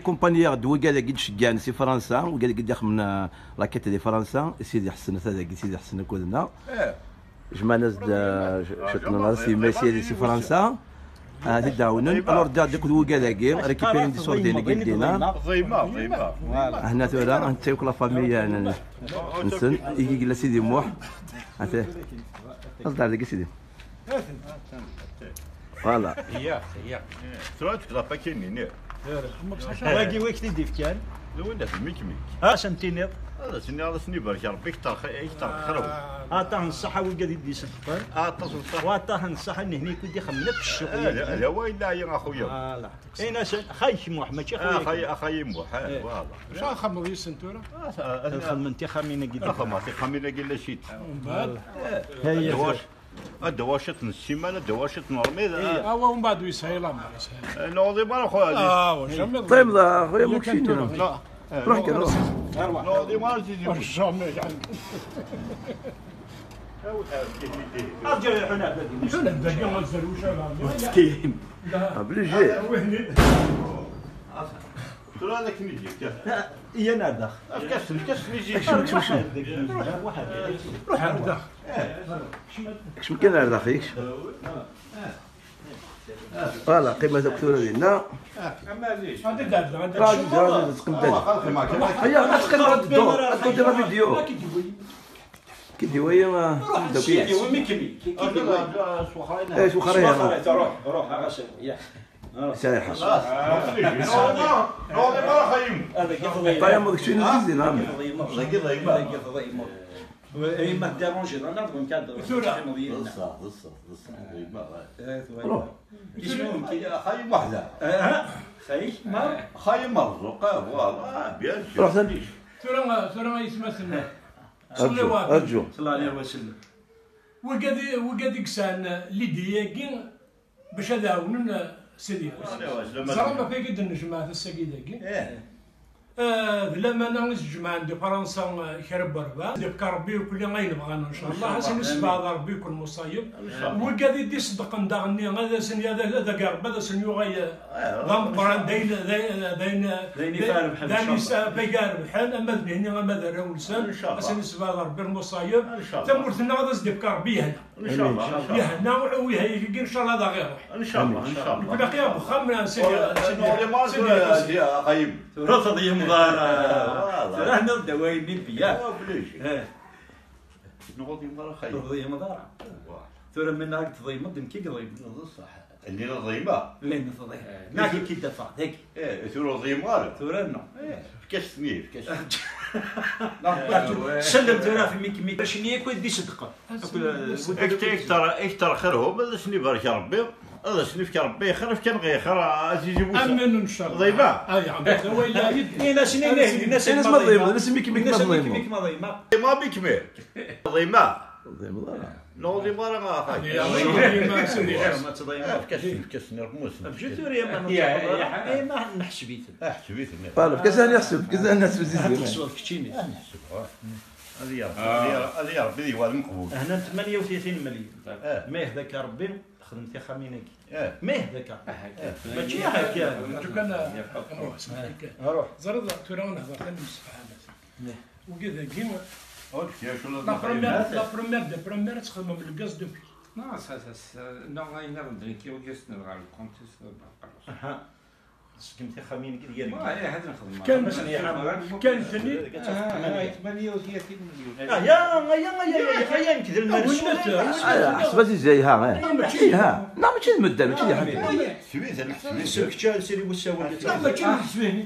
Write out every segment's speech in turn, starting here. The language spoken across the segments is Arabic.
كومبانيير دو قال قد شجعنا سي فرنسا وقال قد ياخذ من لاكيت دي فرنسا سيدي حسن هذا سيدي حسن كلنا جمعنا شفنا سي ميسي سي فرنسا هذه داونن الور دا ديك هو قال كي ريكيبيرين دي صور ديالنا قدينا ضيمه هنا تورا انت وكلا فاميليا نسن يجي لا سيدي موح انت اصدر لك سيدي فوالا هي ترى تقدر باكيني واقي ويك تدي في كان وين في ميكميك عشان تنيض هذا سني بارك ربي كتر خروج طاهن الصحة والقد يدي صدقا تصل صح وطاهن الصحة انه هني كنت يخمنا في الشغل لا وين لا يا اخويا لا اين خايش موح ماشي خويا اخي موح والله واش غنخمم في السنتوره الخدمة انت خمينا قد ما خمينا قال شيء من بعد هي الدواشة السيمانه الدواشة نورمال ومن بعد يسهل امر يسهل نوضي ما خويا واش طيب لا خويا مكشين لا روح كده نوضي ما تجي واش جامي ارجع حنا شنو الدقيقه ما تزروش مسكين بلي جي ترى هذاك نجي هي نادخ كاس نجي واحد روح هذا اش ممكن على اخيك فوالا قيمه الكثوره ديالنا هذا دار راجل تقدم هيا تقدر الدور تقدر فيديو كيديوي ما روح وميكمي ايش وخريها روح غسل يا سايح نوضي ما خايم هذا كيف طيب ما داكشي نزيد نعم اي ما ديرونجي انا نضرب كادر خايم وحده خايش ما خايم مرزوق والله بيان روح سنديش ترى يسمى سنه ارجو صلى الله عليه وسلم وقد يكسان ليديا باش هذا سيدي زعما ما في قد النجمه في الساقيده لما انا نجمع عندي فرنسا يخرب بربا ديك ربي وكل غير بغانا ان شاء الله حسن نسبه ربي يكون مصايب وقاد يدي صدق ندغني هذا سن هذا قرب هذا سن يغي غمبران دين فارم في قارب الحال اما هنا ما داروا لسان حسن نسبه ربي المصايب تمرتنا هذا ديك ربي هنا ان شاء الله يهنا ويهي ان شاء الله هذا غير ان شاء الله ان شاء الله كنا قيام خمنا سيدي خايم رفض يمضار احنا الدوايين بيا نغضي مرة خايم رفض يمضار ترى من هاك تضيم دم كي قضيم صح اللي نضيمه لين تضيم ناكي كي دفع ذيك ثورة ضيمار ترى نو كاش سنيف كاش سلم ترى في ميك باش نيك ودي صدقه اكثر خيرهم هذا شنو بارك ربي هذا شنو فيك ربي خير كان غير خير عزيزي موسى امن ان شاء الله ضيمه اي عبد هو الا يدي ناس الناس ما ضيمه الناس ميك ضيمه ما ضيمه ما بيكمل ضيمه نو ضيمه راه خايف ما تضيم كاش نرموس بجيتوري ما نحسبيت حسبيت فوالا كازان يحسب كازان الناس في زيد نحسب كتشيني هذه يا ربي هذا مقبول هنا 38 مليون ما يهداك ربي خدمتي خامينك ما يهداك ماشي هكا روح زرد تراون هذا كان مسبحانه وكذا كيما لا بروميير تخدم من الغاز دوبي Non, non, il y a un qui est au dans le contexte. خدمتي خامينك ديالك هذا نخدم. كان ثاني 38 مليون. يا خيا نكذب المال حسبتي زي ها لا ماشي المده ماشي يا حبيبي سكتان سيري وساوي لا ما كاينش فيه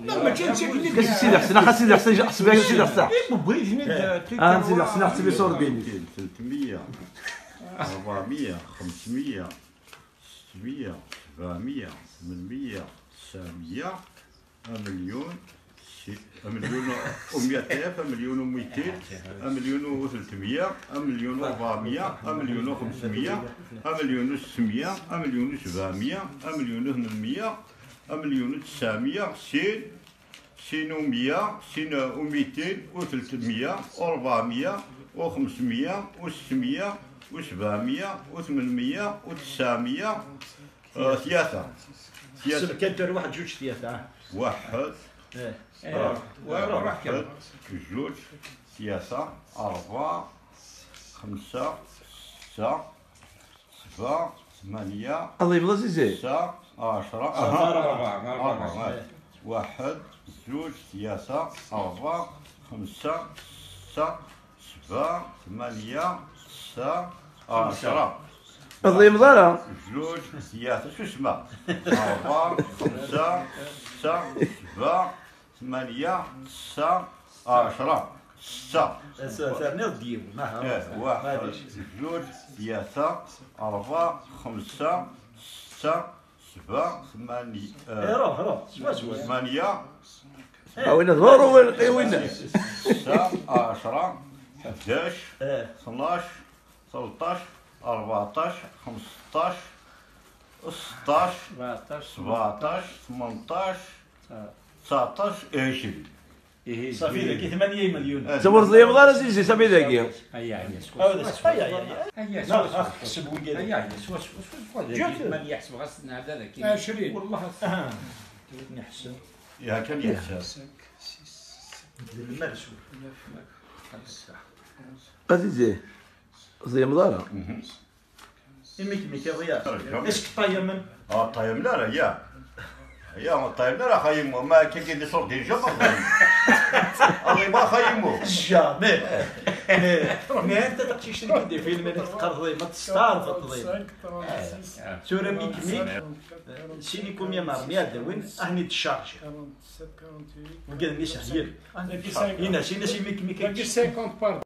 لا ما كاينش كاش سيدي حسن خاص سيدي حسن حسب سيدي حسن بغيت سيدي حسن حسب لي صور بيني 300 400 500 600 700 800 900 مليون مليون و100,000 مليون و200 مليون و300 مليون و400 مليون و500 مليون و600 مليون و700 مليون و800 مليون و900 سين و100 سين و200 و300 و400 و500 و600 و700 و800 و900 ثلاثة كان واحد جوج ثلاثة واحد واحد جوج ثلاثة أربعة خمسة ستة سبعة ثمانية الله يبغى زيزي. تسعة 10 أربعة واحد جوج ثلاثة أربعة خمسة ستة سبعة ثمانية تسعة 10 الله يبغى جوج ثلاثة شو اسمه 4 5 6 7 8 9 10 6 ثاني ديو واحد جوج ثلاثة أربعة خمسة ستة سبعة ثمانية روح ثمانية وين ظهروا وين 9 10 11 12 13 14 15 16 17 18 19 20 صافي ذاك 8 مليون. صور الله يبغى زيزي صافي ذاك. هيا حسب وين هيا من يحسب غسلنا هذا لكن 20 والله نحسن يا كم يحسب المرسول زيزي زي مضارة. يميك يا ضياء اسك طيمن طيب لا يا طيب لا خيمو ما كي اللي صوت يجمع الله ما خيمو جامي ما انت تشري كدي فيلم هذاك تقرضي ما تستعرف الضيم سوره ميك سينيكم يا مرمي وين اهني تشارج وقال لي سهيل هنا سي ميك 50 بار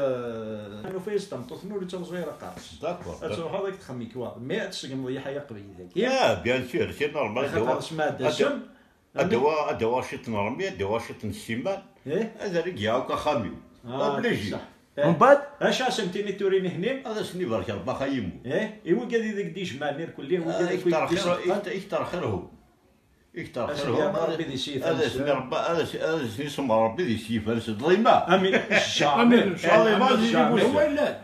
انه فايز تمطط نور تنزويره قارص داكور هذاك هذاك تخميك واحد ما تسقم ضيا حيا قبيل ذاك يا بيان سور سي نورمال الدواء شت نورمال الدواء شت السيمان هذا اللي جاوك خاميو بليجي من بعد اش سمتيني توريني هنا هذا سني برك ربا خيمو ايوا قال ذاك ديش مالير كليه يكتر خيره يكتر خيره ربي ذي سيف هذا سني ربا هذا سني سم ربي ذي سيف فارس ضيما امين امين ان شاء الله ما تجيبوش ولا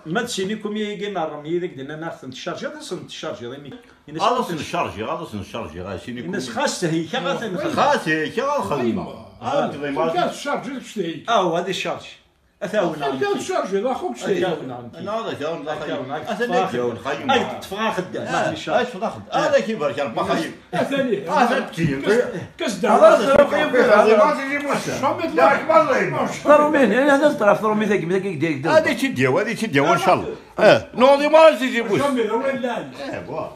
ما تسينيكم يا يجينا الرمي ذاك دينا ناخذ الشارج هذا صنت الشارج هذا هذا سن الشارجي غا سيني الناس خاصه هي كما خاصه كي غنخدمها كاس الشارج تشتهي هذه الشارج اثاونا كاس الشارج هذا خوك تشتهي انا هذا كان هاي تفغا خدام ما ايش فضاخد هذا كي برك ربا خيم ثاني هذا كي كاس هذا دار خيم ما تجيبوش ضروا مين هذا طرف ضروا مين ذاك ديك هذه تديو ان شاء الله نوضي ما تجيبوش شامل وين لا ايه بوا